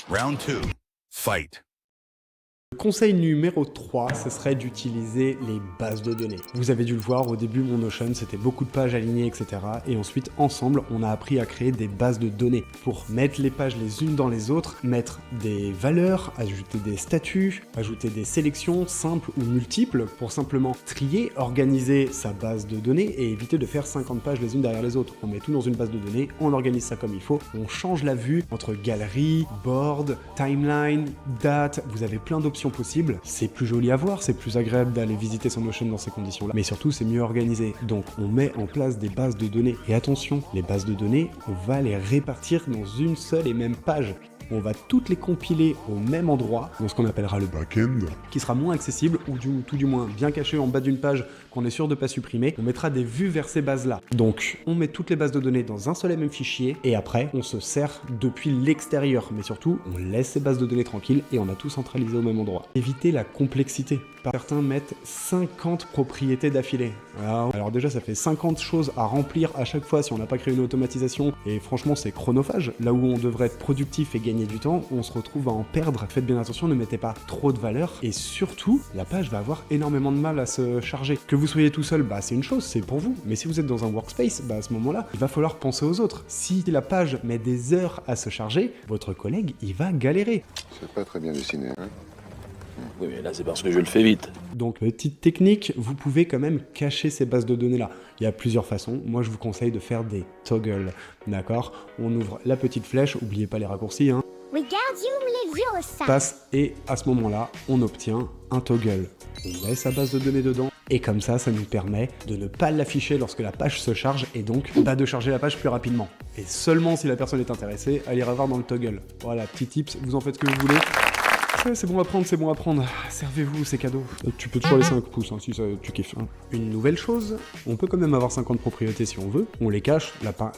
Round 2. Fight. Le conseil numéro 3, ce serait d'utiliser les bases de données. Vous avez dû le voir, au début, mon Notion, c'était beaucoup de pages alignées, etc. Et ensuite, ensemble, on a appris à créer des bases de données pour mettre les pages les unes dans les autres, mettre des valeurs, ajouter des statuts, ajouter des sélections simples ou multiples pour simplement trier, organiser sa base de données et éviter de faire 50 pages les unes derrière les autres. On met tout dans une base de données, on organise ça comme il faut, on change la vue entre galerie, board, timeline, date, vous avez plein d'options possibles, c'est plus joli à voir, c'est plus agréable d'aller visiter son Notion dans ces conditions-là, mais surtout c'est mieux organisé. Donc on met en place des bases de données. Et attention, les bases de données, on va les répartir dans une seule et même page. On va toutes les compiler au même endroit, dans ce qu'on appellera le back-end, qui sera moins accessible, ou tout du moins bien caché en bas d'une page qu'on est sûr de ne pas supprimer. On mettra des vues vers ces bases-là. Donc, on met toutes les bases de données dans un seul et même fichier, et après, on se sert depuis l'extérieur. Mais surtout, on laisse ces bases de données tranquilles, et on a tout centralisé au même endroit. Évitez la complexité. Certains mettent 50 propriétés d'affilée. Alors déjà, ça fait 50 choses à remplir à chaque fois si on n'a pas créé une automatisation, et franchement, c'est chronophage. Là où on devrait être productif et gagner du temps, on se retrouve à en perdre. Faites bien attention, ne mettez pas trop de valeur, et surtout, la page va avoir énormément de mal à se charger. Que vous soyez tout seul, c'est une chose, c'est pour vous, mais si vous êtes dans un workspace, à ce moment-là, il va falloir penser aux autres. Si la page met des heures à se charger, votre collègue, il va galérer. C'est pas très bien dessiné, hein? Oui, mais là, c'est parce que je le fais vite. Donc, petite technique, vous pouvez quand même cacher ces bases de données-là. Il y a plusieurs façons. Moi, je vous conseille de faire des toggles, d'accord? On ouvre la petite flèche, n'oubliez pas les raccourcis, hein. Passe, et à ce moment-là, on obtient un toggle. On met sa base de données dedans, et comme ça nous permet de ne pas l'afficher lorsque la page se charge, et donc de charger la page plus rapidement. Et seulement si la personne est intéressée, elle ira voir dans le toggle. Voilà, petit tips, vous en faites ce que vous voulez. C'est bon à prendre, c'est bon à prendre. Servez-vous, c'est cadeau. Tu peux toujours laisser un pouce, si ça, tu kiffes. Une nouvelle chose, on peut quand même avoir 50 propriétés si on veut. On les cache,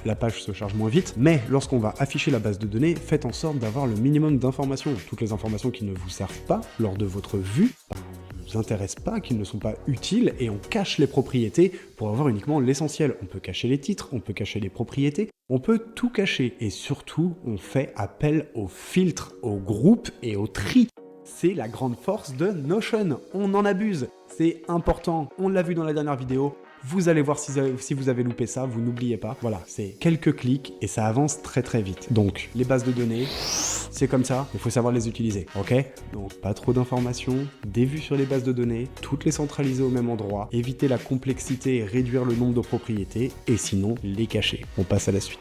la page se charge moins vite. Mais lorsqu'on va afficher la base de données, faites en sorte d'avoir le minimum d'informations. Toutes les informations qui ne vous servent pas lors de votre vue, ne vous intéressent pas, qui ne sont pas utiles, et on cache les propriétés pour avoir uniquement l'essentiel. On peut cacher les titres, on peut cacher les propriétés, on peut tout cacher. Et surtout, on fait appel aux filtres, aux groupes et au tri. C'est la grande force de Notion. On en abuse. C'est important. On l'a vu dans la dernière vidéo. Vous allez voir si vous avez loupé ça, vous n'oubliez pas. Voilà, c'est quelques clics et ça avance très très vite. Donc, les bases de données, c'est comme ça, il faut savoir les utiliser, ok? Donc, pas trop d'informations, des vues sur les bases de données, toutes les centraliser au même endroit, éviter la complexité et réduire le nombre de propriétés, et sinon, les cacher. On passe à la suite.